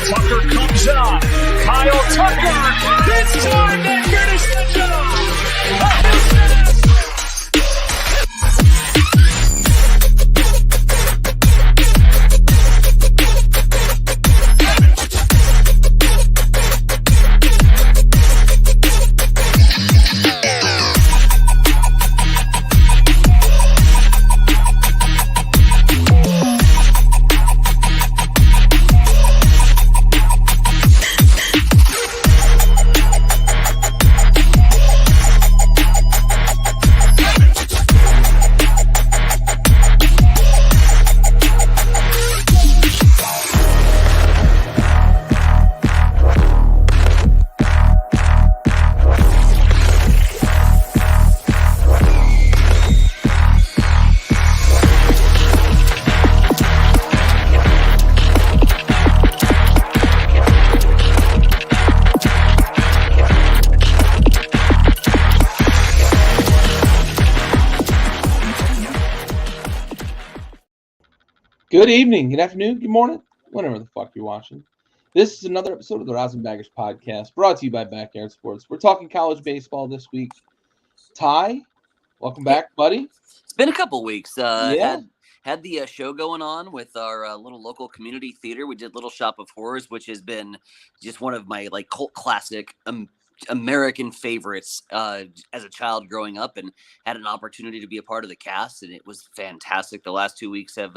Tucker comes up. Kyle Tucker. This time they're going to send it off. Good evening, good afternoon, good morning, whenever the fuck you're watching. This is another episode of the RosinBaggers podcast, brought to you by Backyard Sports. We're talking college baseball this week. Ty, welcome back, buddy. It's been a couple weeks. Yeah. Had the show going on with our little local community theater. We did Little Shop of Horrors, which has been just one of my cult classic American favorites as a child growing up, and had an opportunity to be a part of the cast, and it was fantastic. The last 2 weeks have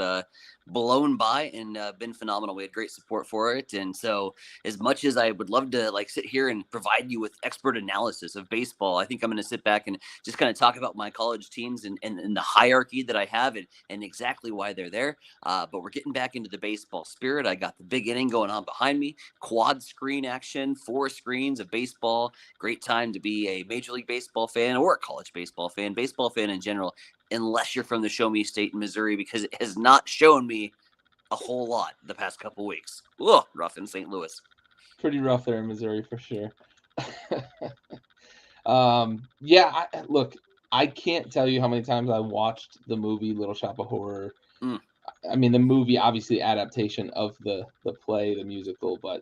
blown by and been phenomenal. We had great support for it, and so as much as I would love to sit here and provide you with expert analysis of baseball, I think I'm going to sit back and just kind of talk about my college teams and the hierarchy that I have and exactly why they're there. But we're getting back into the baseball spirit. I got the big inning going on behind me, quad screen action, 4 screens of baseball. Great time to be a Major League Baseball fan or a college baseball fan in general, unless you're from the Show Me State in Missouri, because it has not shown me a whole lot the past couple weeks. Ugh, rough in St. Louis. Pretty rough there in Missouri for sure. Look, I can't tell you how many times I watched the movie Little Shop of Horror. I mean, the movie, obviously adaptation of the play, the musical, but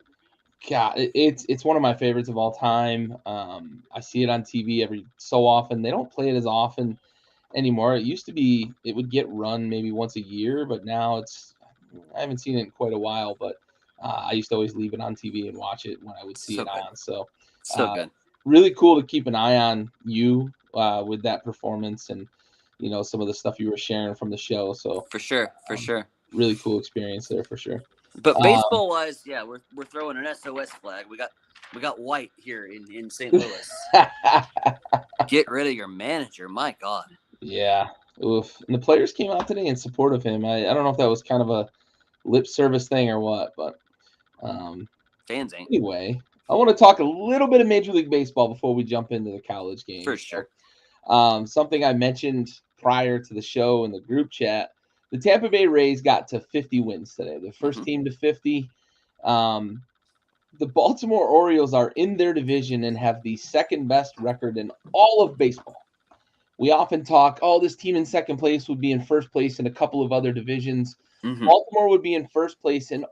God, it's one of my favorites of all time. I see it on TV every so often. They don't play it as often anymore. It used to be, it would get run maybe once a year, but now I haven't seen it in quite a while, but I used to always leave it on TV and watch it when I would see it on. So good. Really cool to keep an eye on you with that performance and, some of the stuff you were sharing from the show. So for sure. Really cool experience there for sure. But baseball wise, yeah, we're throwing an SOS flag. We got White here in St. Louis. Get rid of your manager, my God. Yeah. Oof. And the players came out today in support of him. I don't know if that was kind of a lip service thing or what, but fans ain't. Anyway, I want to talk a little bit of Major League Baseball before we jump into the college game. For sure. Something I mentioned prior to the show in the group chat. The Tampa Bay Rays got to 50 wins today. The first team to 50. The Baltimore Orioles are in their division and have the second best record in all of baseball. We often talk, this team in second place would be in first place in a couple of other divisions. Baltimore would be in first place in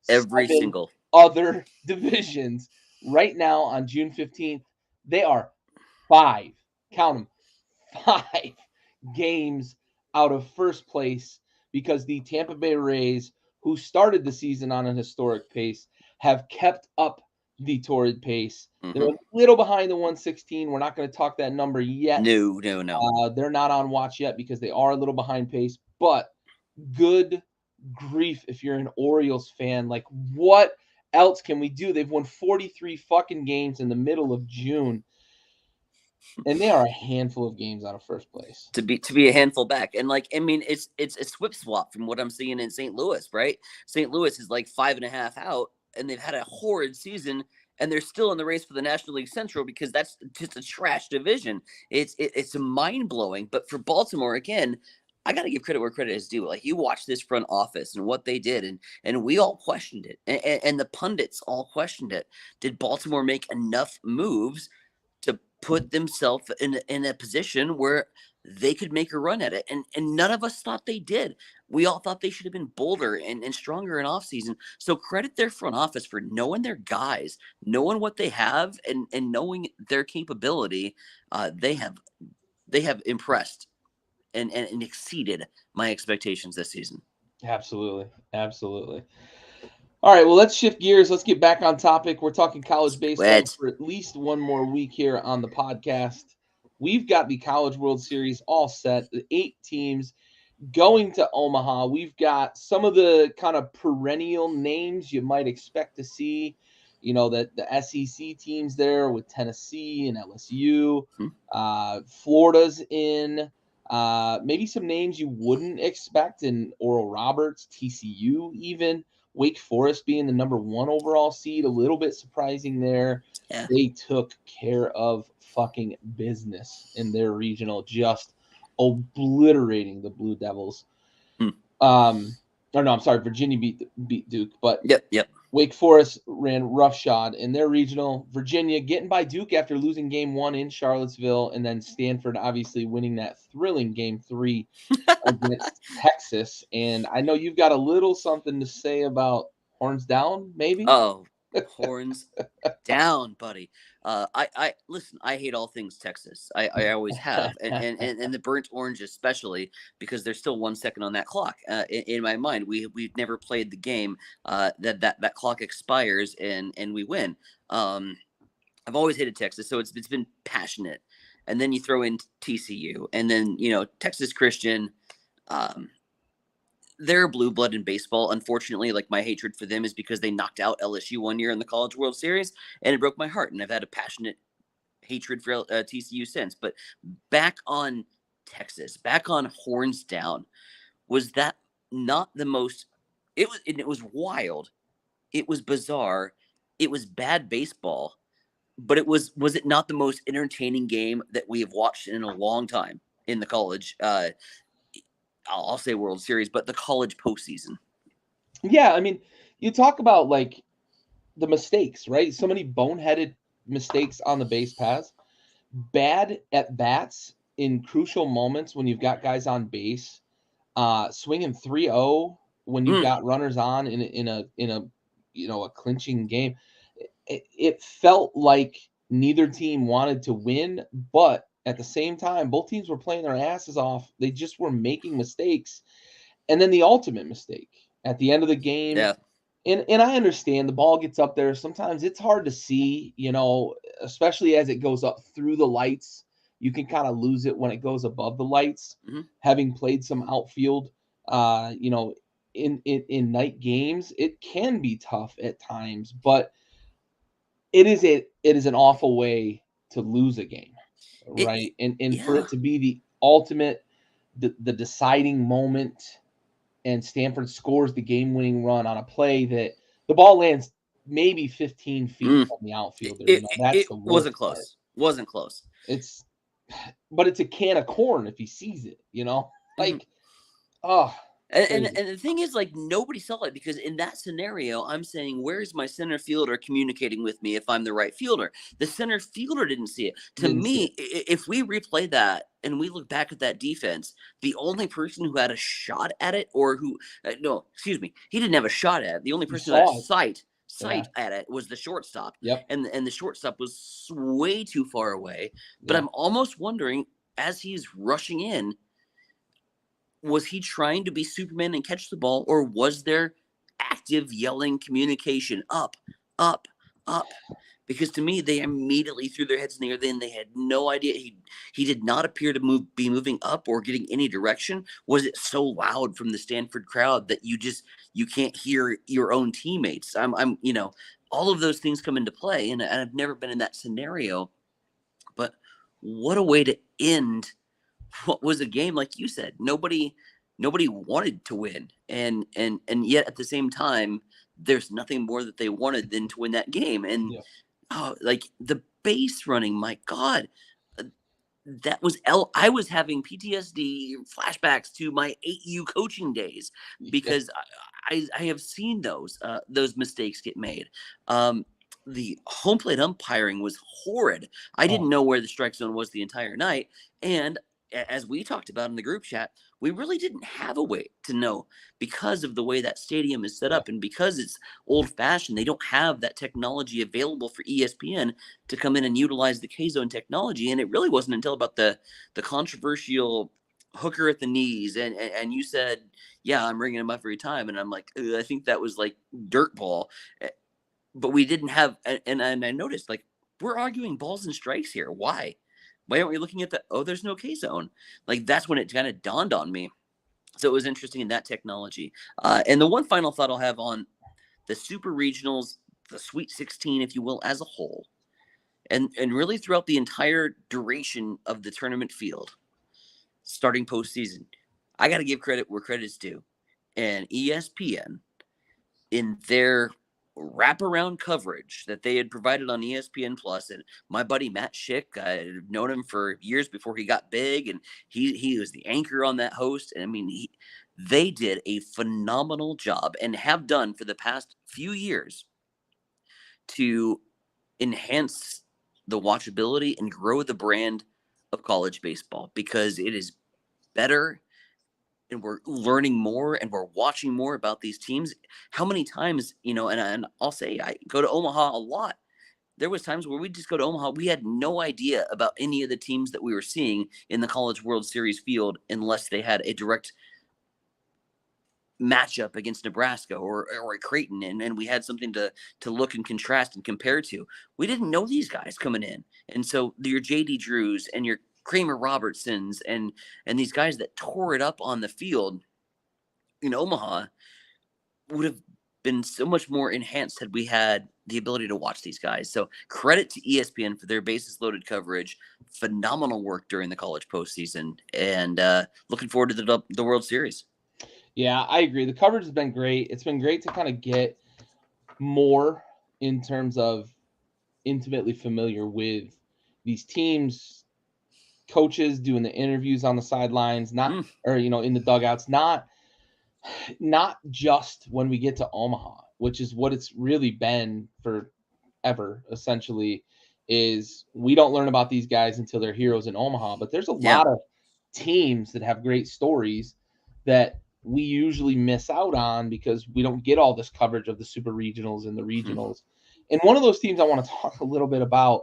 every single other divisions. Right now on June 15th, they are 5 games out of first place because the Tampa Bay Rays, who started the season on an historic pace, have kept up the torrid pace. They're a little behind the 116. We're not going to talk that number yet. No. They're not on watch yet because they are a little behind pace. But good grief, if you're an Orioles fan, what else can we do? They've won 43 fucking games in the middle of June. And they are a handful of games out of first place. To be a handful back. And it's a swip swap from what I'm seeing in St. Louis, right? St. Louis is 5.5 out, and they've had a horrid season, and they're still in the race for the National League Central because that's just a trash division. It's mind blowing. But for Baltimore, again, I got to give credit where credit is due. You watch this front office and what they did, and we all questioned it, and the pundits all questioned it. Did Baltimore make enough moves to put themselves in a position where they could make a run at it. And none of us thought they did. We all thought they should have been bolder and stronger in offseason. So credit their front office for knowing their guys, knowing what they have, and knowing their capability. They have impressed and exceeded my expectations this season. Absolutely. All right, well, let's shift gears. Let's get back on topic. We're talking college baseball for at least one more week here on the podcast. We've got the College World Series all set, the 8 teams going to Omaha. We've got some of the kind of perennial names you might expect to see, that the SEC teams there with Tennessee and LSU. Florida's in. Maybe some names you wouldn't expect in Oral Roberts, TCU even. Wake Forest being the number 1 overall seed, a little bit surprising there. Yeah. They took care of fucking business in their regional, just obliterating the Blue Devils. Virginia beat Duke, but Yep. Wake Forest ran roughshod in their regional. Virginia getting by Duke after losing game 1 in Charlottesville, and then Stanford obviously winning that thrilling game 3 against Texas. And I know you've got a little something to say about horns down, maybe? Oh, horns down, buddy. I listen, I hate all things Texas. I always have. And the burnt orange especially, because there's still 1 second on that clock. In my mind, we've never played the game that clock expires and we win. I've always hated Texas, so it's been passionate. And then you throw in TCU, and then Texas Christian. They're blue blood in baseball. Unfortunately, like, my hatred for them is because they knocked out LSU one year in the College World Series, and it broke my heart. And I've had a passionate hatred for TCU since. But back on Texas, back on horns down, was that not the most? It was wild. It was bizarre. It was bad baseball. But was it not the most entertaining game that we have watched in a long time in the college? I'll say World Series, but the college postseason. Yeah, I mean, you talk about like the mistakes, right? So many boneheaded mistakes on the base paths, bad at bats in crucial moments when you've got guys on base, swinging 3-0 when you've got runners on in a clinching game. It felt like neither team wanted to win, but at the same time, both teams were playing their asses off. They just were making mistakes. And then the ultimate mistake at the end of the game. Yeah. And I understand the ball gets up there. Sometimes it's hard to see, especially as it goes up through the lights. You can kind of lose it when it goes above the lights. Having played some outfield, in night games, it can be tough at times, but it is an awful way to lose a game. Right. And for it to be the ultimate, the deciding moment, and Stanford scores the game-winning run on a play that the ball lands maybe 15 feet from the outfielder. It wasn't close. Wasn't close. But it's a can of corn if he sees it, like, And the thing is, like, nobody saw it, because in that scenario, I'm saying, where's my center fielder communicating with me if I'm the right fielder? The center fielder didn't see it. To me, if we replay that and we look back at that defense, the only person who had a shot at it, he didn't have a shot at it. The only person who had a sight at it was the shortstop. Yep. And the shortstop was way too far away. But I'm almost wondering, as he's rushing in, was he trying to be Superman and catch the ball, or was there active yelling communication up, up, up? Because to me, they immediately threw their heads in the air. Then they had no idea. He did not appear to be moving up or getting any direction. Was it so loud from the Stanford crowd that you can't hear your own teammates? All of those things come into play, and I've never been in that scenario. But what a way to end what was a game, like you said. Nobody wanted to win, and yet at the same time, there's nothing more that they wanted than to win that game. And like the base running, my God, that was I was having PTSD flashbacks to my 8U coaching days, because I have seen those mistakes get made. The home plate umpiring was horrid. I didn't know where the strike zone was the entire night, and as we talked about in the group chat, we really didn't have a way to know because of the way that stadium is set up and because it's old fashioned. They don't have that technology available for ESPN to come in and utilize the K-Zone technology. And it really wasn't until about the controversial hooker at the knees. And you said, yeah, I'm ringing him up every time. And I'm like, I think that was like dirt ball. But we didn't have, and I noticed, like, we're arguing balls and strikes here. Why? Why aren't we looking at there's no K-Zone? Like, that's when it kind of dawned on me. So it was interesting in that technology. And the one final thought I'll have on the Super Regionals, the Sweet 16, if you will, as a whole, and really throughout the entire duration of the tournament field, starting postseason, I got to give credit where credit's due. And ESPN, in their wraparound coverage that they had provided on ESPN Plus, and my buddy Matt Schick, I've known him for years before he got big, and he was the anchor on that host. And I mean, they did a phenomenal job and have done for the past few years to enhance the watchability and grow the brand of college baseball, because it is better and we're learning more and we're watching more about these teams. How many times, and I'll say I go to Omaha a lot. There was times where we just go to Omaha. We had no idea about any of the teams that we were seeing in the College World Series field unless they had a direct matchup against Nebraska or a Creighton, and we had something to look and contrast and compare to. We didn't know these guys coming in. And so your J.D. Drews and your Kramer Robertsons and these guys that tore it up on the field in Omaha would have been so much more enhanced had we had the ability to watch these guys. So credit to ESPN for their bases loaded coverage. Phenomenal work during the college postseason, and looking forward to the World Series. Yeah, I agree. The coverage has been great. It's been great to kind of get more in terms of intimately familiar with these teams, coaches doing the interviews on the sidelines, or in the dugouts, not just when we get to Omaha, which is what it's really been forever, essentially, is we don't learn about these guys until they're heroes in Omaha. But there's a lot of teams that have great stories that we usually miss out on because we don't get all this coverage of the super regionals and the regionals. And one of those teams I want to talk a little bit about,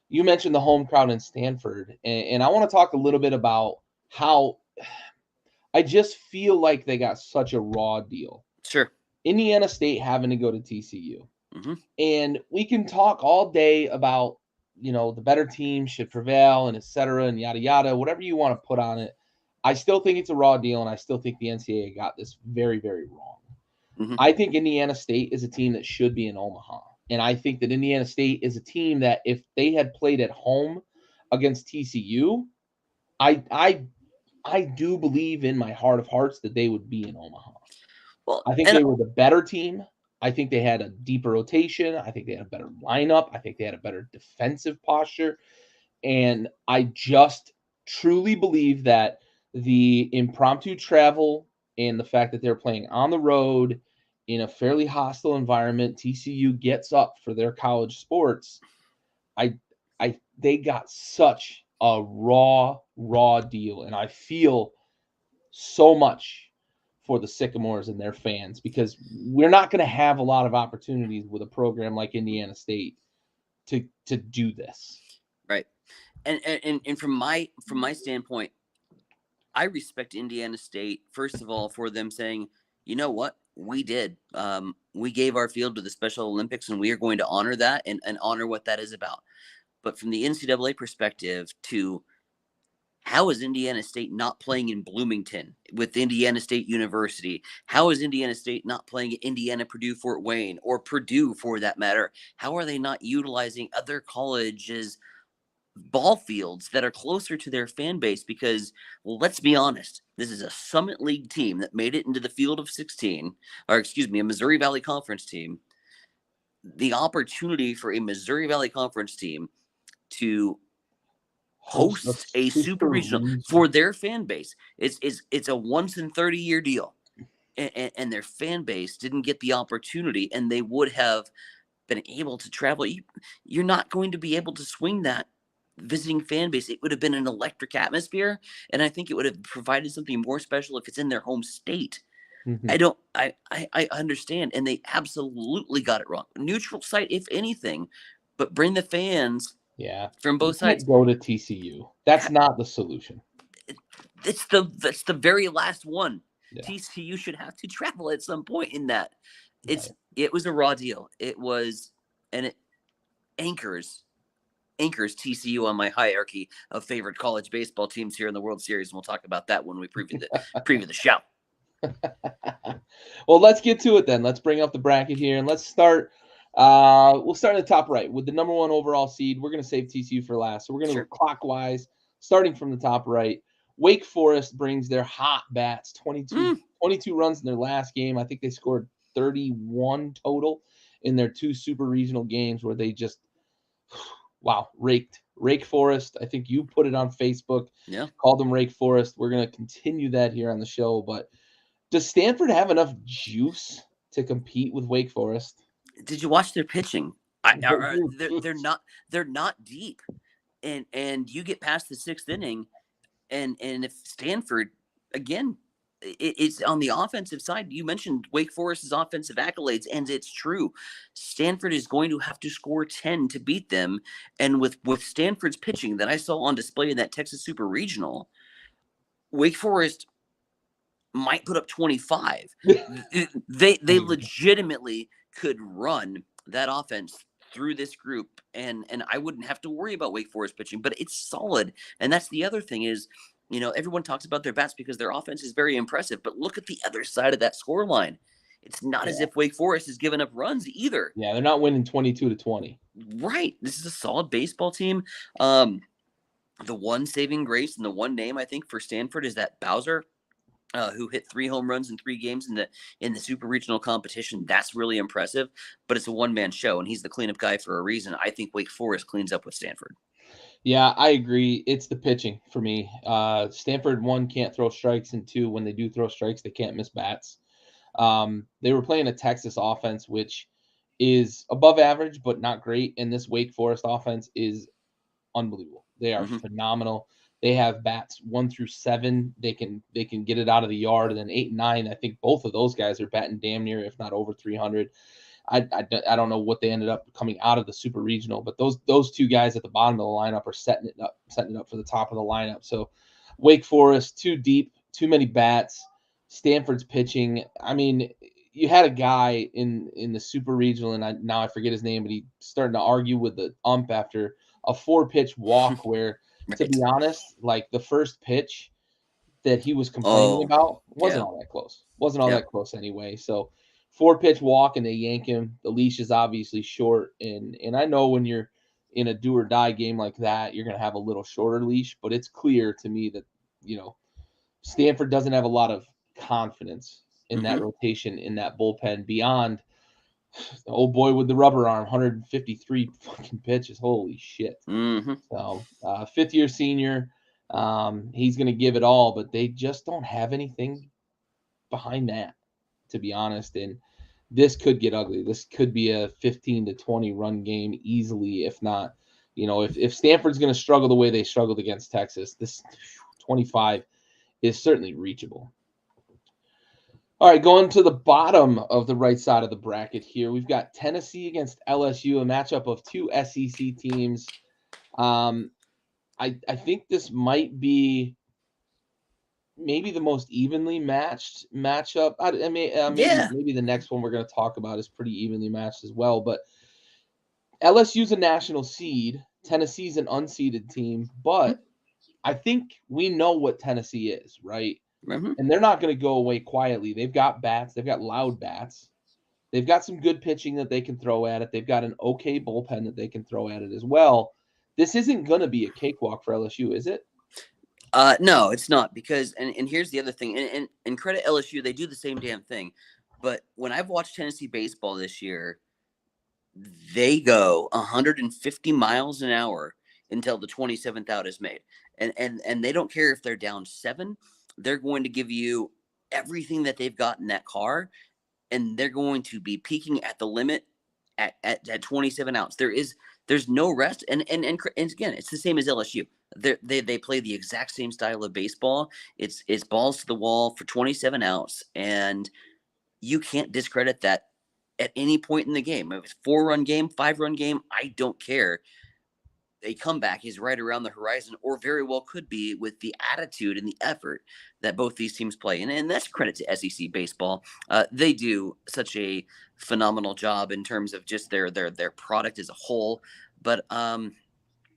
you mentioned the home crowd in Stanford, and I want to talk a little bit about how I just feel like they got such a raw deal. Sure. Indiana State having to go to TCU. Mm-hmm. And we can talk all day about, the better team should prevail and et cetera and yada, yada, whatever you want to put on it. I still think it's a raw deal, and I still think the NCAA got this very, very wrong. Mm-hmm. I think Indiana State is a team that should be in Omaha. And I think that Indiana State is a team that if they had played at home against TCU, I do believe in my heart of hearts that they would be in Omaha. Well, I think they were the better team. I think they had a deeper rotation. I think they had a better lineup. I think they had a better defensive posture. And I just truly believe that the impromptu travel and the fact that they're playing on the road in a fairly hostile environment, TCU gets up for their college sports. They got such a raw deal, and I feel so much for the Sycamores and their fans, because we're not going to have a lot of opportunities with a program like Indiana State to do this. Right. And from my standpoint, I respect Indiana State, first of all, for them saying, you know what, we did. We gave our field to the Special Olympics, and we are going to honor that and honor what that is about. But from the NCAA perspective, to how is Indiana State not playing in Bloomington with Indiana State University? How is Indiana State not playing at Indiana, Purdue, Fort Wayne, or Purdue for that matter? How are they not utilizing other colleges' ball fields that are closer to their fan base? Because, well, let's be honest, this is a Summit League team that made it into the field of 16, a Missouri Valley Conference team. The opportunity for a Missouri Valley Conference team to host a super regional for their fan base, it's a once in 30-year deal, and their fan base didn't get the opportunity, and they would have been able to travel. You're not going to be able to swing that visiting fan base. It would have been an electric atmosphere, and I think it would have provided something more special if it's in their home state. Mhm. I understand, and they absolutely got it wrong. Neutral site, if anything, but bring the fans Yeah. from You both sides. can't go to TCU. That's not the solution. That's the very last one. Yeah. TCU should have to travel at some point in that. Right. It was a raw deal. It was, and it anchors TCU on my hierarchy of favorite college baseball teams here in the World Series, and we'll talk about that when we preview the show. Well, let's get to it then. Let's bring up the bracket here, and let's start. We'll start at the top right with the number 1 overall seed. We're going to save TCU for last, so we're going to Sure. go clockwise, starting from the top right. Wake Forest brings their hot bats, 22 runs in their last game. I think they scored 31 total in their 2 super regional games where they just Rake Forest. I think you put it on Facebook. Yeah. Called them Rake Forest. We're going to continue that here on the show, but does Stanford have enough juice to compete with Wake Forest? Did you watch their pitching? They're not deep, and you get past the 6th inning, and if Stanford again, it's on the offensive side. You mentioned Wake Forest's offensive accolades, and it's true. Stanford is going to have to score 10 to beat them, and with Stanford's pitching that I saw on display in that Texas Super Regional, Wake Forest might put up 25. They legitimately could run that offense through this group, and I wouldn't have to worry about Wake Forest pitching, but it's solid. And that's the other thing is, everyone talks about their bats because their offense is very impressive, but look at the other side of that score line. It's not as if Wake Forest has given up runs either. Yeah, they're not winning 22-20. Right. This is a solid baseball team. The one saving grace and the one name I think for Stanford is that Bowser, who hit 3 home runs in 3 games in the super regional competition. That's really impressive, but it's a one-man show, and he's the cleanup guy for a reason. I think Wake Forest cleans up with Stanford. Yeah, I agree. It's the pitching for me. Stanford, 1, can't throw strikes, and 2, when they do throw strikes, they can't miss bats. They were playing a Texas offense, which is above average, but not great. And this Wake Forest offense is unbelievable. They are phenomenal. They have bats 1 through 7. They can get it out of the yard, and then 8 and 9. I think both of those guys are batting damn near, if not over 300. I don't know what they ended up coming out of the super regional, but those 2 guys at the bottom of the lineup are setting it up for the top of the lineup. So Wake Forest, too deep, too many bats. Stanford's pitching. I mean, you had a guy in the super regional, and now I forget his name, but he's starting to argue with the ump after a 4-pitch walk where, Right. to be honest, like the first pitch that he was complaining about wasn't all that close. Wasn't all that close anyway. So 4-pitch walk and they yank him. The leash is obviously short. And I know when you're in a do or die game like that, you're going to have a little shorter leash, but it's clear to me that, Stanford doesn't have a lot of confidence in that rotation, in that bullpen beyond the old boy with the rubber arm, 153 fucking pitches. Holy shit. So 5th-year senior, he's going to give it all, but they just don't have anything behind that, to be honest. And this could get ugly. This could be a 15-20 run game easily, if not, if Stanford's going to struggle the way they struggled against Texas, this 25 is certainly reachable. All right, going to the bottom of the right side of the bracket here, we've got Tennessee against LSU, a matchup of 2 SEC teams. I think this might be maybe the most evenly matched matchup. Maybe the next one we're going to talk about is pretty evenly matched as well. But LSU's a national seed. Tennessee's an unseeded team. But I think we know what Tennessee is, right? And they're not going to go away quietly. They've got bats. They've got loud bats. They've got some good pitching that they can throw at it. They've got an okay bullpen that they can throw at it as well. This isn't going to be a cakewalk for LSU, is it? No, it's not, because and here's the other thing. And credit LSU, they do the same damn thing. But when I've watched Tennessee baseball this year, they go 150 miles an hour until the 27th out is made. And they don't care if they're down 7. They're going to give you everything that they've got in that car, and they're going to be peaking at the limit at 27 ounce. There's no rest, and again, it's the same as LSU. They play the exact same style of baseball. It's balls to the wall for 27 ounce, and you can't discredit that at any point in the game. If it's 4-run game, 5-run game, I don't care. A comeback is right around the horizon, or very well could be, with the attitude and the effort that both these teams play. And that's credit to SEC baseball. They do such a phenomenal job in terms of just their product as a whole. But on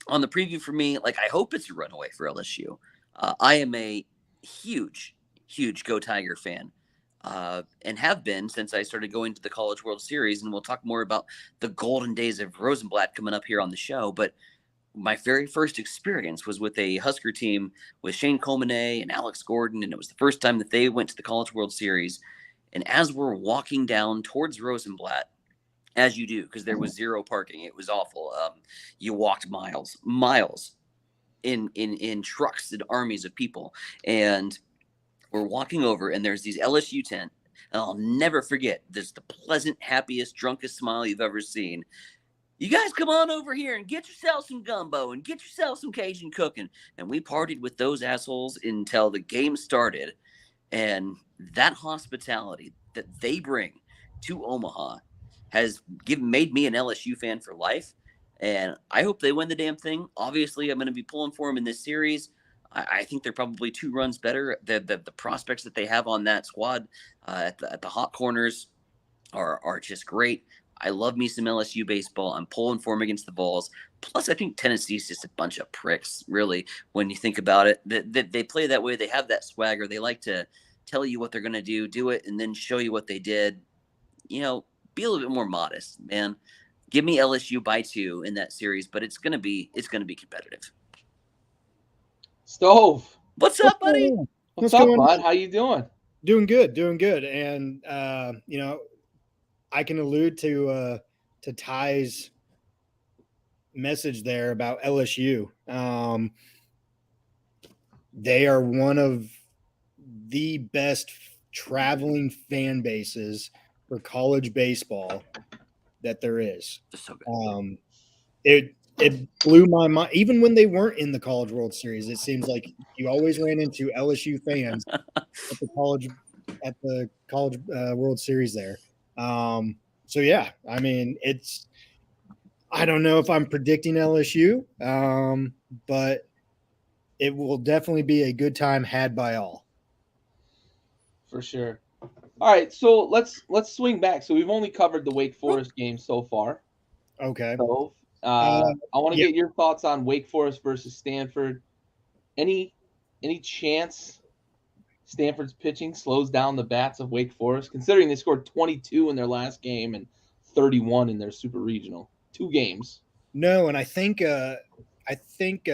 the preview for me, like, I hope it's a runaway for LSU. I am a huge Go Tiger fan. And have been since I started going to the College World Series. And we'll talk more about the golden days of Rosenblatt coming up here on the show. But my very first experience was with a Husker team with Shane Colmenet and Alex Gordon, and it was the first time that they went to the College World Series. And as we're walking down towards Rosenblatt, as you do, because there was zero parking, it was awful. You walked miles in trucks and armies of people, and we're walking over, and there's these LSU tent, and I'll never forget. There's the pleasant, happiest, drunkest smile you've ever seen. You guys come on over here and get yourself some gumbo and get yourself some Cajun cooking. And we partied with those assholes until the game started. And that hospitality that they bring to Omaha has made me an LSU fan for life. And I hope they win the damn thing. Obviously, I'm going to be pulling for them in this series. I think they're probably 2 runs better. The prospects that they have on that squad at the hot corners are just great. I love me some LSU baseball. I'm pulling for them against the Vols. Plus, I think Tennessee's just a bunch of pricks, really, when you think about it. They play that way. They have that swagger. They like to tell you what they're going to do it, and then show you what they did. Be a little bit more modest, man. Give me LSU by 2 in that series, but it's going to be competitive. Stove, what's up, buddy? What's up, bud? How you doing? Doing good. And I can allude to Ty's message there about LSU. They are one of the best traveling fan bases for college baseball that there is. So good. It blew my mind. Even when they weren't in the College World Series, it seems like you always ran into LSU fans at the College World Series there. So yeah, I mean, I don't know if I'm predicting LSU, but it will definitely be a good time had by all. For sure. All right, so let's swing back. So we've only covered the Wake Forest game so far. Okay. So I want to get your thoughts on Wake Forest versus Stanford. Any chance Stanford's pitching slows down the bats of Wake Forest, considering they scored 22 in their last game and 31 in their super regional? 2 games. No, and I think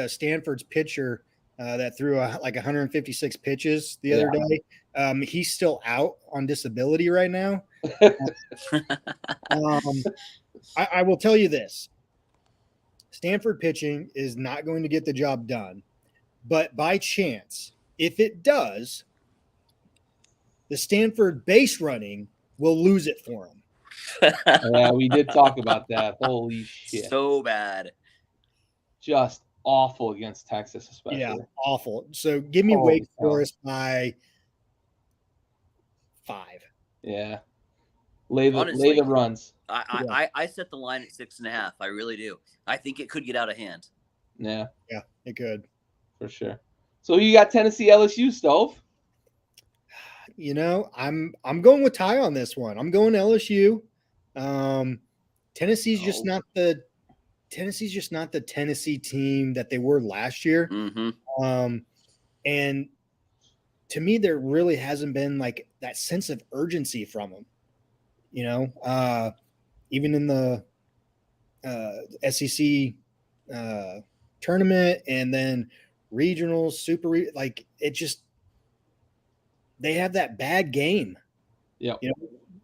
Stanford's pitcher that threw like 156 pitches the other day, he's still out on disability right now. I will tell you this. Stanford pitching is not going to get the job done, but by chance, if it does, the Stanford base running will lose it for them. Yeah, we did talk about that. Holy shit. So bad. Just awful against Texas, especially. Yeah, awful. So give me Wake Forest by 5. Yeah. Lay the runs. I set the line at 6.5. I really do. I think it could get out of hand. Yeah. Yeah, it could. For sure. So you got Tennessee LSU, Stove? I'm going with Ty on this one. I'm going LSU. Tennessee's just not the Tennessee team that they were last year. Mm-hmm. And to me, there really hasn't been like that sense of urgency from them. Even in the SEC tournament and then regionals, they have that bad game. Yeah.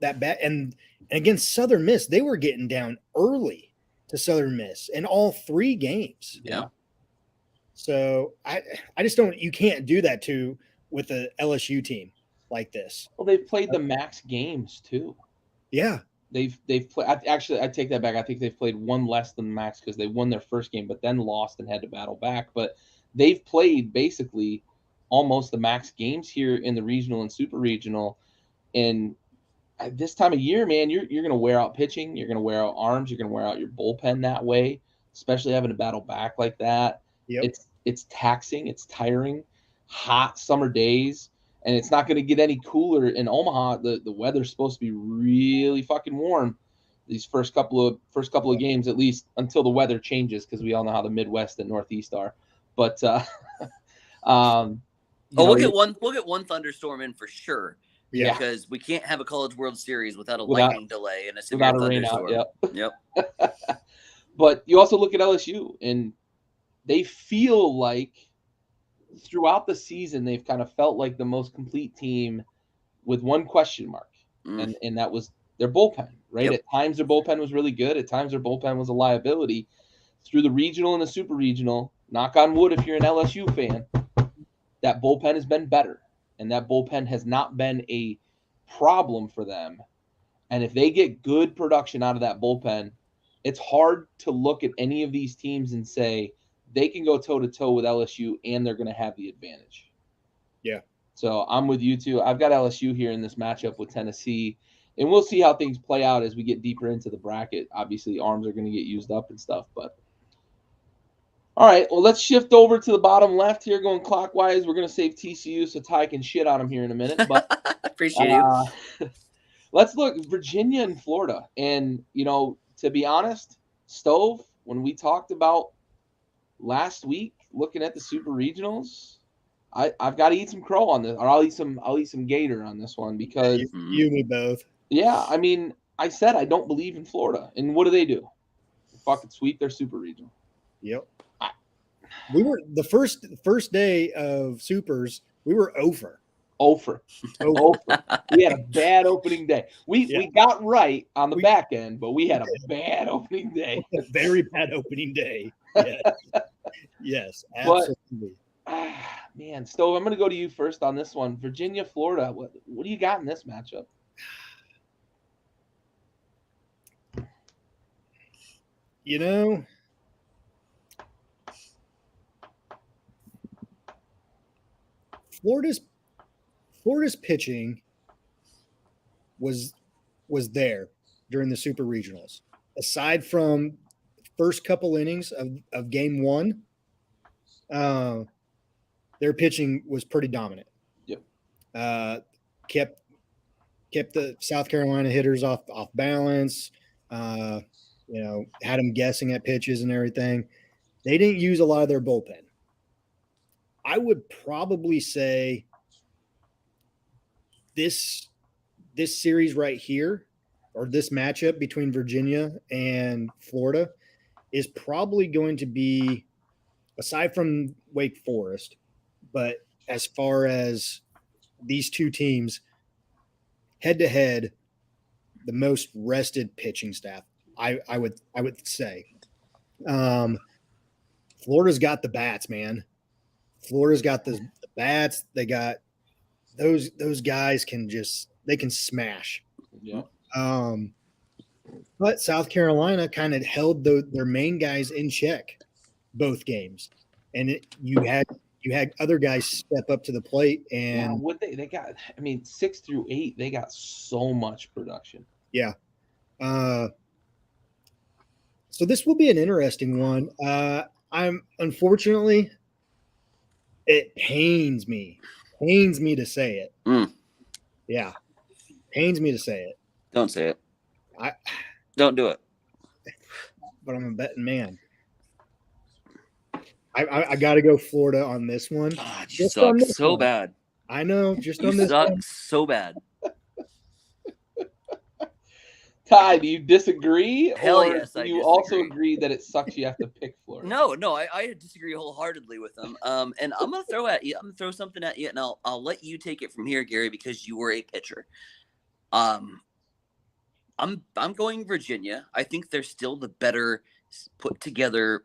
That bad. And against Southern Miss, they were getting down early to Southern Miss in all 3 games. Yeah. So I just you can't do that with a LSU team like this. Well, they've played the max games too. Yeah. They've played. Actually, I take that back. I think they've played one less than the Max because they won their first game, but then lost and had to battle back. But they've played basically almost the Max games here in the regional and super regional. And at this time of year, man, you're going to wear out pitching. You're going to wear out arms. You're going to wear out your bullpen that way, especially having to battle back like that. Yep. It's taxing. It's tiring. Hot summer days. And it's not going to get any cooler in Omaha. The weather's supposed to be really fucking warm these first couple of games, at least until the weather changes, because we all know how the Midwest and Northeast are. But we'll get one thunderstorm in for sure. Yeah, because we can't have a College World Series without a lightning delay and a severe thunderstorm. Yep. But you also look at LSU, and they feel like throughout the season, they've kind of felt like the most complete team with one question mark, and that was their bullpen, right? Yep. At times, their bullpen was really good. At times, their bullpen was a liability. Through the regional and the super regional, knock on wood if you're an LSU fan, that bullpen has been better, and that bullpen has not been a problem for them. And if they get good production out of that bullpen, it's hard to look at any of these teams and say, they can go toe-to-toe with LSU, and they're going to have the advantage. Yeah. So I'm with you, too. I've got LSU here in this matchup with Tennessee, and we'll see how things play out as we get deeper into the bracket. Obviously, arms are going to get used up and stuff. But all right, well, let's shift over to the bottom left here, going clockwise. We're going to save TCU so Ty can shit on him here in a minute. But appreciate you. Let's look Virginia and Florida. And, to be honest, Stove, when we talked about last week, looking at the super regionals, I've got to eat some crow on this, or I'll eat some gator on this one, because you and me both. Yeah, I mean, I said I don't believe in Florida, and what do? They fucking sweep their super regional. Yep. We were the first day of supers. We were over. We had a bad opening day. We got right on the back end, but we had a bad opening day. A very bad opening day. Yes, yes, absolutely. But, man, Stove, I'm going to go to you first on this one. Virginia, Florida. What do you got in this matchup? Florida's pitching was there during the super regionals. Aside from first couple innings of game one, their pitching was pretty dominant. Yep. Kept the South Carolina hitters off balance. Had them guessing at pitches and everything. They didn't use a lot of their bullpen. I would probably say this series right here, or this matchup between Virginia and Florida, is probably going to be, aside from Wake Forest, but as far as these two teams head to head, the most rested pitching staff, I would say. Florida's got the bats, man. Florida's got the bats. They got those guys can smash. Yeah. But South Carolina kind of held their main guys in check both games, and you had other guys step up to the plate. And what they got, 6 through 8, they got so much production. Yeah. So this will be an interesting one. Unfortunately, it pains me to say it. Yeah. Pains me to say it. Don't say it. Don't do it. But I'm a betting man. I got to go Florida on this one. You suck so bad. I know. Just on this one. You suck so bad. Ty, do you disagree? Hell or yes, do I you disagree. also agree that it sucks you have to pick Florida? No, I disagree wholeheartedly with them. And I'm gonna throw at you. I'm gonna throw something at you, and I'll let you take it from here, Gary, because you were a pitcher. I'm going Virginia. I think they're still the better put together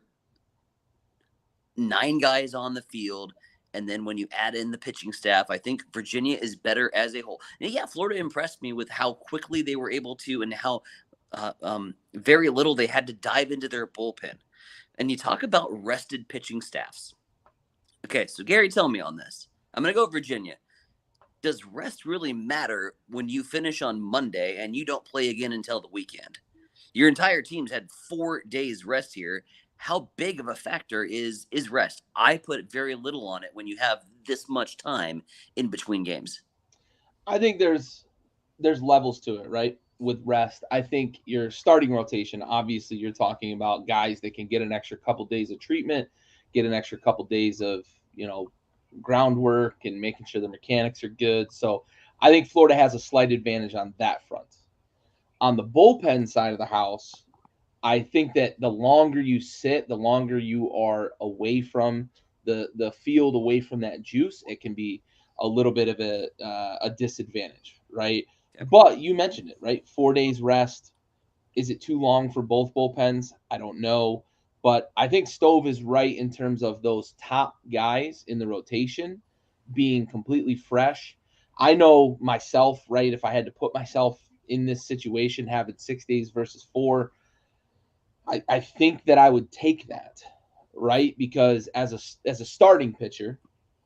9 guys on the field And then when you add in the pitching staff, I think Virginia is better as a whole. And yeah, Florida impressed me with how quickly they were able to and how very little they had to dive into their bullpen. And you talk about rested pitching staffs. Okay, so Gary, tell me on this. I'm going to go Virginia. Does rest really matter when you finish on Monday and you don't play again until the weekend? Your entire team's had 4 days rest here. How big of a factor is rest? I put very little on it when you have this much time in between games. I think there's levels to it, right? With rest, I think your starting rotation, obviously you're talking about guys that can get an extra couple days of treatment, get an extra couple days of, groundwork and making sure the mechanics are good. So I think Florida has a slight advantage on that front. On the bullpen side of the house, I think that the longer you sit, the longer you are away from the field, away from that juice, it can be a little bit of a disadvantage, right? Yep. But you mentioned it, right? 4 days rest. Is it too long for both bullpens? I don't know. But I think Stove is right in terms of those top guys in the rotation being completely fresh. I know myself, right? If I had to put myself in this situation, having 6 days versus 4, I think that I would take that, right? Because as a starting pitcher,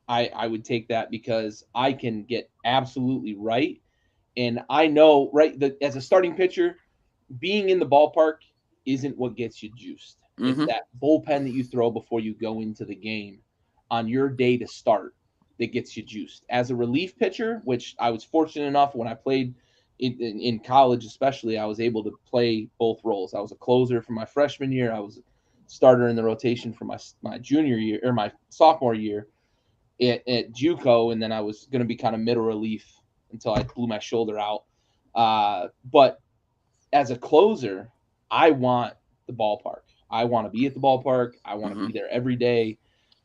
I would take that because I can get absolutely right. And I know, right, that as a starting pitcher, being in the ballpark isn't what gets you juiced. Mm-hmm. It's that bullpen that you throw before you go into the game on your day to start that gets you juiced. As a relief pitcher, which I was fortunate enough when I played in college especially, I was able to play both roles. I was a closer for my freshman year. I was a starter in the rotation for my junior year or my sophomore year at JUCO, and then I was going to be kind of middle relief until I blew my shoulder out. But as a closer, I want the ballpark. I want to be at the ballpark. I want to be there every day,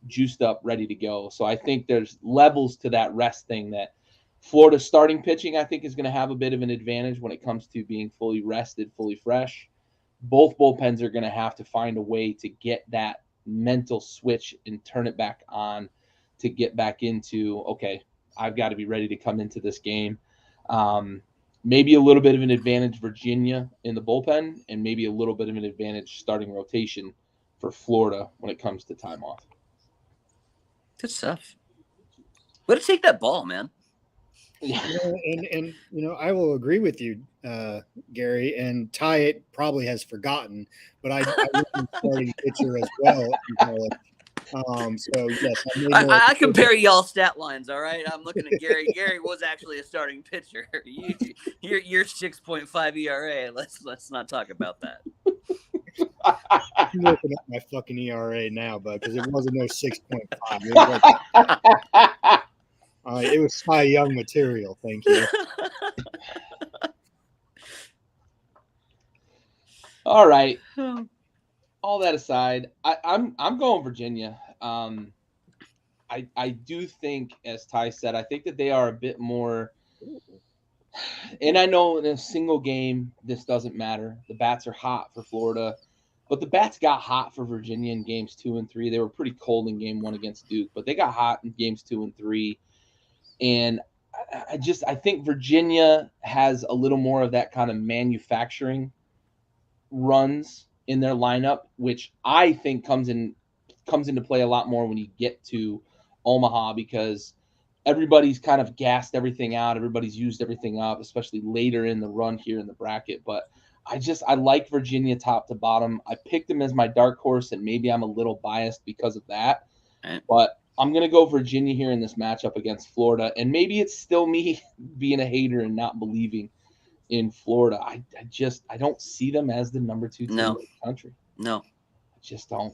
juiced up, ready to go. So I think there's levels to that rest thing that Florida starting pitching, I think, is going to have a bit of an advantage when it comes to being fully rested, fully fresh. Both bullpens are going to have to find a way to get that mental switch and turn it back on to get back into, okay, I've got to be ready to come into this game. Maybe a little bit of an advantage Virginia in the bullpen, and maybe a little bit of an advantage starting rotation for Florida when it comes to time off. Good stuff. Way to take that ball, man. Yeah. And I will agree with you, Gary, and Ty probably has forgotten, but I was a starting pitcher as well in college. So yes, I compare y'all stat lines. All right, I'm looking at Gary. Gary was actually a starting pitcher. You're 6.5 ERA. Let's not talk about that. I'm looking at my fucking ERA now, bud, because it wasn't no 6.5. It was Cy Young material. Thank you. All right. All that aside, I'm going Virginia. I do think, as Ty said, I think that they are a bit more. And I know in a single game this doesn't matter. The bats are hot for Florida, but the bats got hot for Virginia in games 2 and 3. They were pretty cold in game 1 against Duke, but they got hot in games 2 and 3. And I think Virginia has a little more of that kind of manufacturing runs in their lineup, which I think comes into play a lot more when you get to Omaha, because everybody's kind of gassed everything out. Everybody's used everything up, especially later in the run here in the bracket. But I like Virginia top to bottom. I picked them as my dark horse, and maybe I'm a little biased because of that. But I'm going to go Virginia here in this matchup against Florida. And maybe it's still me being a hater and not believing in Florida. I don't see them as the number 2 team in the country. No. I just don't.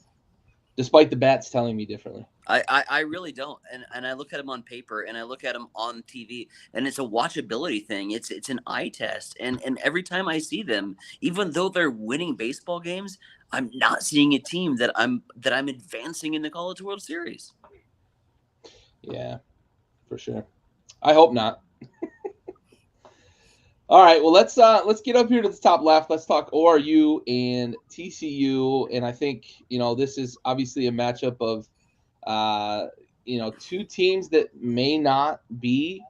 Despite the bats telling me differently. I really don't. And I look at them on paper and I look at them on TV, and it's a watchability thing. It's an eye test. And every time I see them, even though they're winning baseball games, I'm not seeing a team that I'm advancing in the College World Series. Yeah, for sure. I hope not. All right, well, let's get up here to the top left. Let's talk ORU and TCU, and I think this is obviously a matchup of two teams that may not be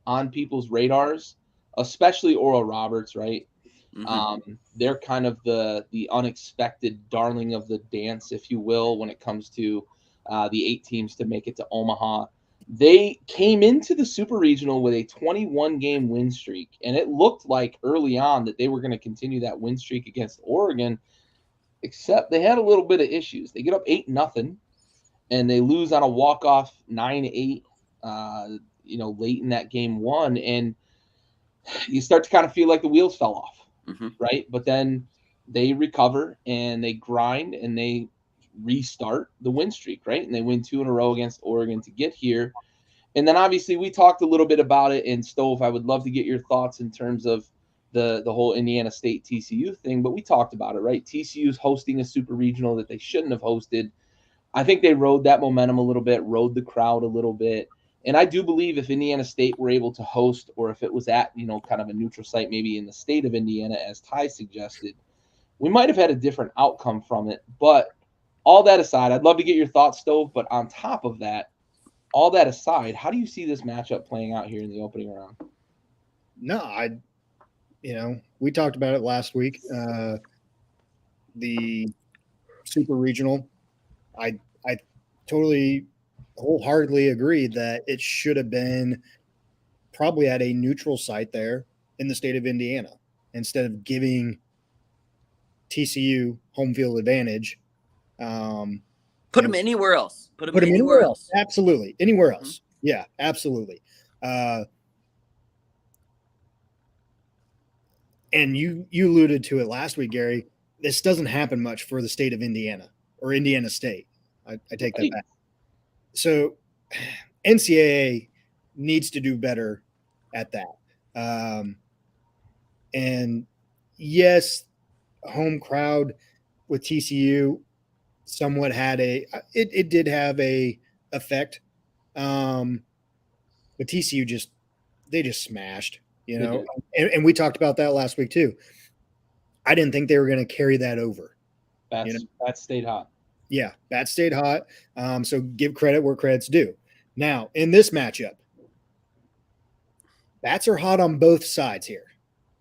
on people's radars, especially Oral Roberts, right? They're kind of the unexpected darling of the dance, if you will, when it comes to the 8 teams to make it to Omaha. They came into the Super Regional with a 21-game win streak, and it looked like early on that they were going to continue that win streak against Oregon, except they had a little bit of issues. They get up 8-0, and they lose on a walk-off 9-8, late in that game 1, and you start to kind of feel like the wheels fell off, right? But then they recover, and they grind, and they restart the win streak, right? And they win 2 in a row against Oregon to get here. And then obviously we talked a little bit about it in Stove. I would love to get your thoughts in terms of the whole Indiana State TCU thing, but we talked about it, right? TCU's hosting a super regional that they shouldn't have hosted. I think they rode that momentum a little bit, rode the crowd a little bit. And I do believe if Indiana State were able to host, or if it was at, kind of a neutral site, maybe in the state of Indiana, as Ty suggested, we might have had a different outcome from it. But all that aside, I'd love to get your thoughts, Stove. But on top of that, all that aside, how do you see this matchup playing out here in the opening round? No, we talked about it last week. The super regional, I totally wholeheartedly agree that it should have been probably at a neutral site there in the state of Indiana instead of giving TCU home field advantage. Put them anywhere else. Put them anywhere else. Absolutely. Anywhere else. Yeah, absolutely. And you alluded to it last week, Gary. This doesn't happen much for the state of Indiana or Indiana State. I take that back. So NCAA needs to do better at that. And yes, home crowd with TCU somewhat had it did have a effect. But TCU just smashed, and we talked about that last week too. I didn't think they were going to carry that over. That stayed hot. Yeah, that stayed hot. So give credit where credit's due. Now, in this matchup, bats are hot on both sides here.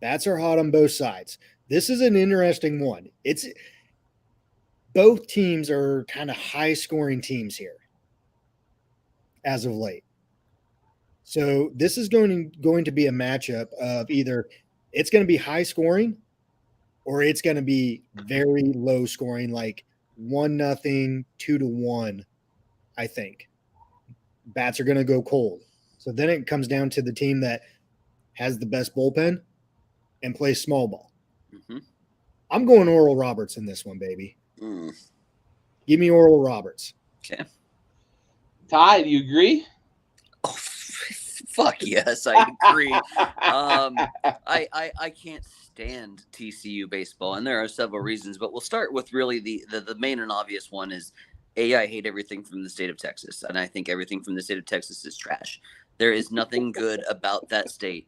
Bats are hot on both sides. This is an interesting one. Both teams are kind of high-scoring teams here as of late. So this is going to be a matchup of either it's going to be high-scoring or it's going to be very low-scoring, like 1-0, 2-1, I think. Bats are going to go cold. So then it comes down to the team that has the best bullpen and plays small ball. I'm going Oral Roberts in this one, baby. Give me Oral Roberts. Okay. Ty, do you agree? Oh, fuck yes, I agree. I can't stand TCU baseball, and there are several reasons, but we'll start with really the main and obvious one is, I hate everything from the state of Texas, and I think everything from the state of Texas is trash. There is nothing good about that state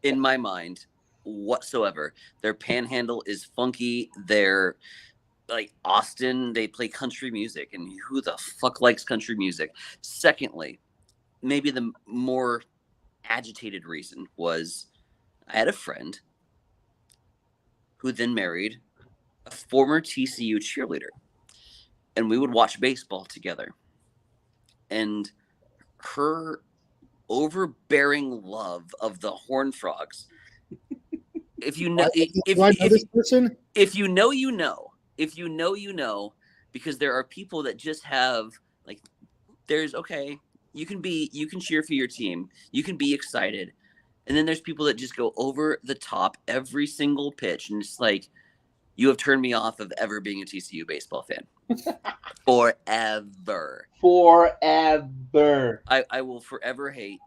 in my mind whatsoever. Their panhandle is funky. They're like Austin, they play country music, and who the fuck likes country music? Secondly, maybe the more agitated reason was I had a friend who then married a former TCU cheerleader, and we would watch baseball together. And her overbearing love of the Horned Frogs. If you know, if you know, you know. If you know, you know, because there are people that just have like, you can cheer for your team, you can be excited, and then there's people that just go over the top every single pitch, and it's like, you have turned me off of ever being a TCU baseball fan. Forever. I will forever hate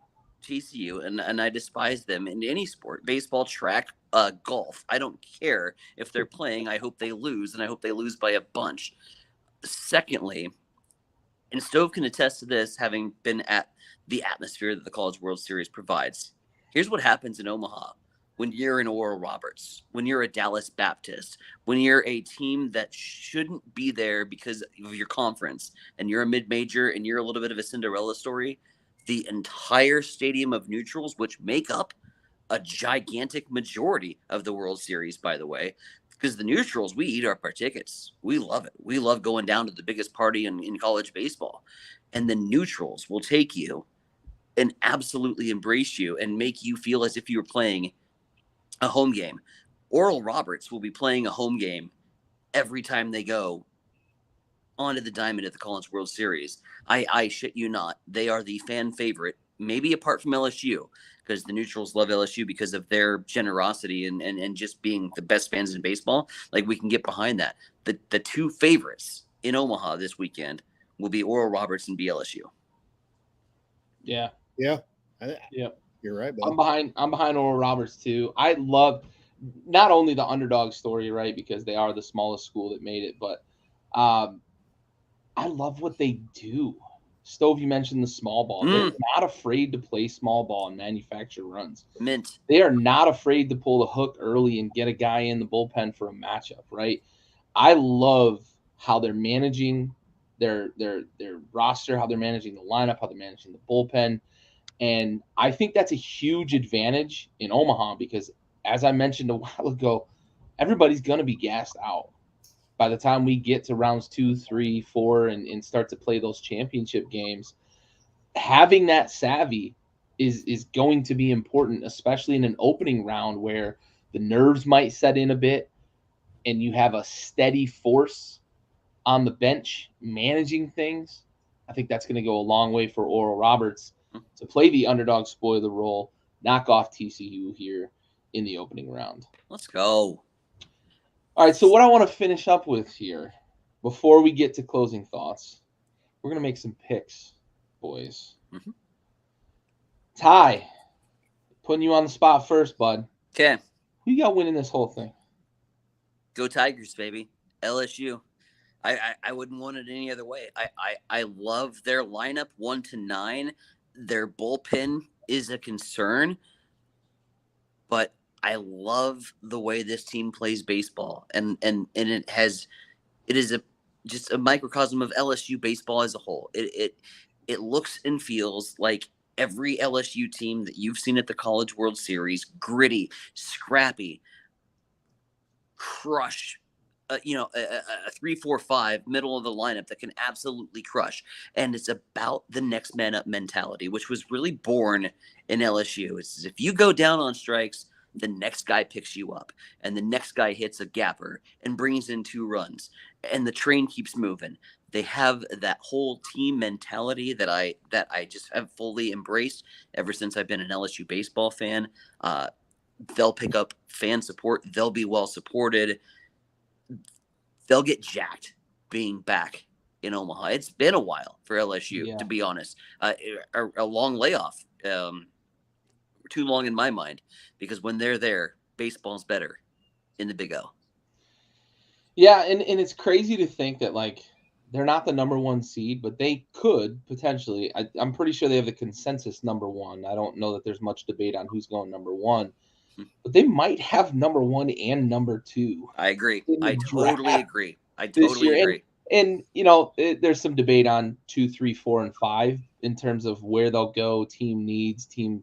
TCU, and I despise them in any sport, baseball, track, golf. I don't care if they're playing. I hope they lose, and I hope they lose by a bunch. Secondly, and Stove can attest to this, having been at the atmosphere that the College World Series provides. Here's what happens in Omaha. when you're an Oral Roberts, when you're a Dallas Baptist, when you're a team that shouldn't be there because of your conference, and you're a mid-major and you're a little bit of a Cinderella story, the entire stadium of neutrals, which make up a gigantic majority of the World Series, by the way, because the neutrals, we eat up our tickets. We love it. We love going down to the biggest party in college baseball. And the neutrals will take you and absolutely embrace you and make you feel as if you were playing a home game. Oral Roberts will be playing a home game every time they go onto the diamond at the College World Series. I shit you not. They are the fan favorite, maybe apart from LSU, because the neutrals love LSU because of their generosity and just being the best fans in baseball. Like, we can get behind that. The two favorites in Omaha this weekend will be Oral Roberts and BLSU. Yeah. Yeah. Yeah. You're right, I'm buddy. behind Oral Roberts too. I love not only the underdog story, right? Because they are the smallest school that made it, but I love what they do. Stove, you mentioned the small ball. They're not afraid to play small ball and manufacture runs. Mint. They are not afraid to pull the hook early and get a guy in the bullpen for a matchup, right? I love how they're managing their roster, how they're managing the lineup, how they're managing the bullpen. And I think that's a huge advantage in Omaha because, as I mentioned a while ago, everybody's going to be gassed out by the time we get to rounds 2, 3, 4 and start to play those championship games. Having that savvy is going to be important, especially in an opening round where the nerves might set in a bit and you have a steady force on the bench managing things. I think that's going to go a long way for Oral Roberts to play the underdog spoiler role, knock off TCU here in the opening round. Let's go. All right, so what I want to finish up with here before we get to closing thoughts, we're going to make some picks, boys. Mm-hmm. Ty, putting you on the spot first, bud. Okay. Who you got winning this whole thing? Go Tigers, baby. LSU. I wouldn't want it any other way. I love their lineup 1 to 9. Their bullpen is a concern, but I love the way this team plays baseball, and it is just a microcosm of LSU baseball as a whole. It looks and feels like every LSU team that you've seen at the College World Series: gritty, scrappy, crush. A 3-4-5 middle of the lineup that can absolutely crush. And it's about the next man up mentality, which was really born in LSU. It's if you go down on strikes, the next guy picks you up and the next guy hits a gapper and brings in 2 runs and the train keeps moving. They have that whole team mentality that I just have fully embraced ever since I've been an LSU baseball fan. They'll pick up fan support. They'll be well supported. They'll get jacked being back in Omaha. It's been a while for LSU, to be honest. A long layoff, too long in my mind, because when they're there, baseball's better in the Big O. Yeah, and it's crazy to think that, like, they're not the number 1 seed, but they could potentially. I'm pretty sure they have the consensus number 1. I don't know that there's much debate on who's going number 1. But they might have number 1 and number 2. I agree. I totally agree. And there's some debate on 2, 3, 4, and 5 in terms of where they'll go, team needs, team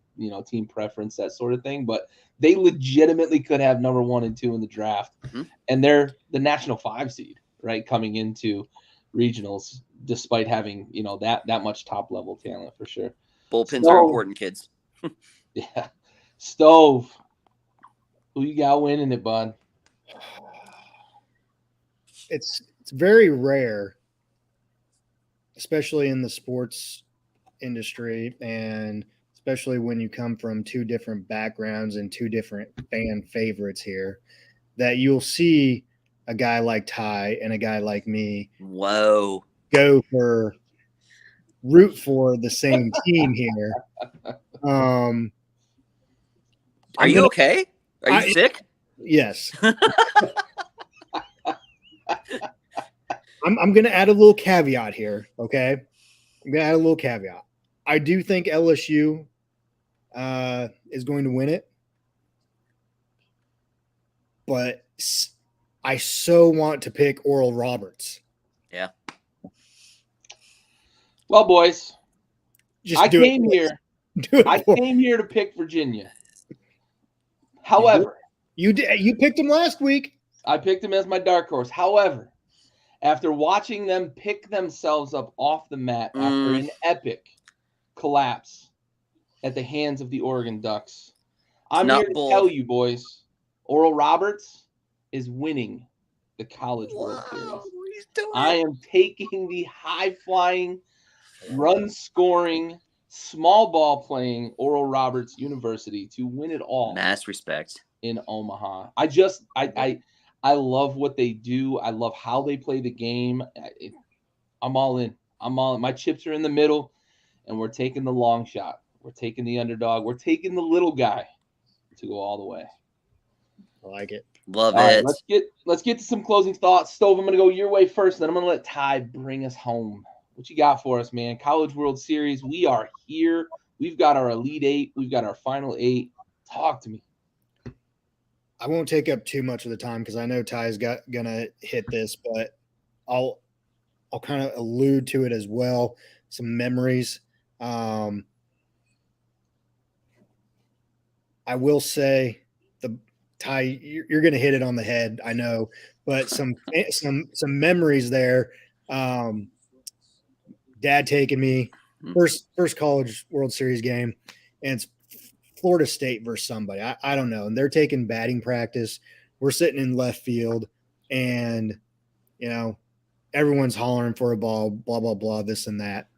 preference, that sort of thing. But they legitimately could have number 1 and 2 in the draft. Mm-hmm. And they're the national 5 seed, right, coming into regionals, despite having, that much top level talent for sure. Bullpens are important, kids. Yeah. Stove. Who you got winning it, bud? It's very rare, especially in the sports industry, and especially when you come from 2 different backgrounds and 2 different fan favorites here, that you'll see a guy like Ty and a guy like me root for the same team here. Are you okay? Are you sick? Yes. I'm going to add a little caveat here, okay? I'm going to add a little caveat. I do think LSU is going to win it. but I so want to pick Oral Roberts. Yeah. Well, boys, Just I do came it. here. Do it I for came here to pick Virginia. However, you picked him last week. I picked him as my dark horse. However, after watching them pick themselves up off the mat after an epic collapse at the hands of the Oregon Ducks, I'm not here to bold. tell you, boys, Oral Roberts is winning the College World Series. He's doing I it. am taking the high-flying, run-scoring, small ball playing Oral Roberts University to win it all Mass respect. in Omaha. I love what they do. I love how they play the game. I'm all in. My chips are in the middle, and we're taking the long shot. We're taking the underdog. We're taking the little guy to go all the way. I like it. Love All it. right, let's get to some closing thoughts. Stove, I'm going to go your way first, then I'm going to let Ty bring us home. What you got for us, man? College World Series. We are here. We've got our Elite Eight. We've got our Final Eight. Talk to me. I won't take up too much of the time because I know Ty's gonna hit this, but I'll kind of allude to it as well. Some memories. I will say Ty, you're gonna hit it on the head, I know, but some memories there. Dad taking me first College World Series game, and it's Florida State versus somebody. I don't know. And they're taking batting practice. We're sitting in left field, and, everyone's hollering for a ball, blah, blah, blah, this and that.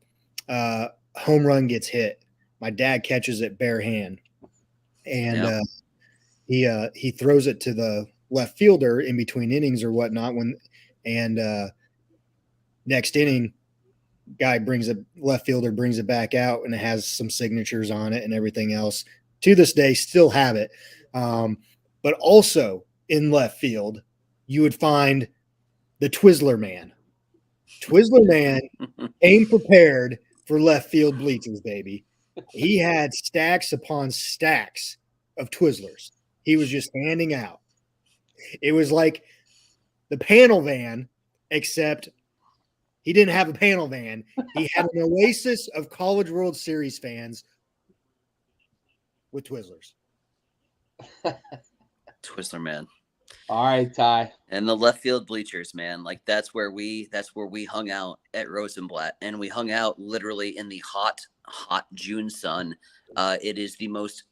Home run gets hit. My dad catches it bare hand. And he throws it to the left fielder in between innings or whatnot. Next inning, left fielder brings it back out, and it has some signatures on it and everything else. To this day, still have it. But also in left field, you would find the Twizzler Man. Twizzler Man came prepared for left field bleachers, baby. He had stacks upon stacks of Twizzlers. He was just handing out. It was like the panel van, except he didn't have a panel van. He had an oasis of College World Series fans with Twizzlers. Twizzler Man. All right, Ty. And the left field bleachers, man. Like that's where we hung out at Rosenblatt, and we hung out literally in the hot June sun. It is the most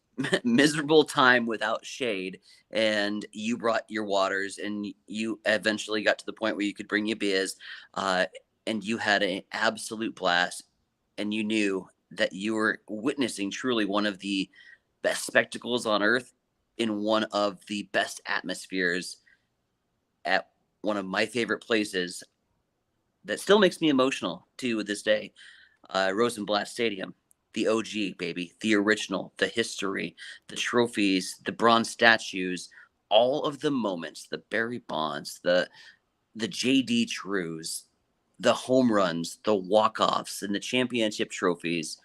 miserable time without shade, and you brought your waters, and you eventually got to the point where you could bring your beers, and you had an absolute blast, and you knew that you were witnessing truly one of the best spectacles on earth in one of the best atmospheres at one of my favorite places that still makes me emotional to this day. Rosenblatt Stadium, the OG, baby, the original, the history, the trophies, the bronze statues, all of the moments, the Barry Bonds, the JD Trues, the home runs, the walk-offs, and the championship trophies,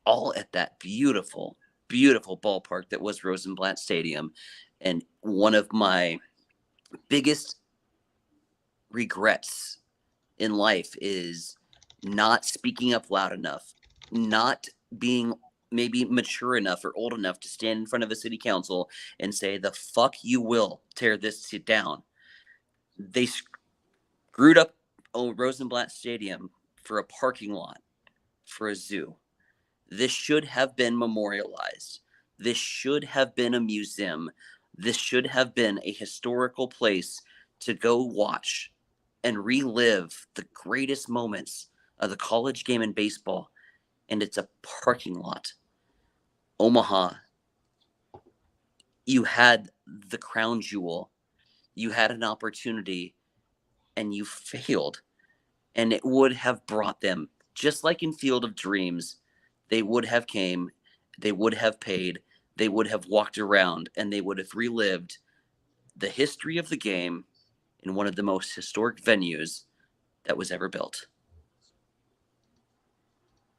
all at that beautiful, beautiful ballpark that was Rosenblatt Stadium. And one of my biggest regrets in life is not speaking up loud enough, not being maybe mature enough or old enough to stand in front of a city council and say, the fuck you will tear this shit down. They screwed up Rosenblatt Stadium for a parking lot for a zoo. This should have been memorialized. This should have been a museum. This should have been a historical place to go watch and relive the greatest moments of the college game in baseball. And it's a parking lot. Omaha, you had the crown jewel. You had an opportunity, and you failed. And it would have brought them, just like in Field of Dreams, they would have came, they would have paid, they would have walked around, and they would have relived the history of the game in one of the most historic venues that was ever built.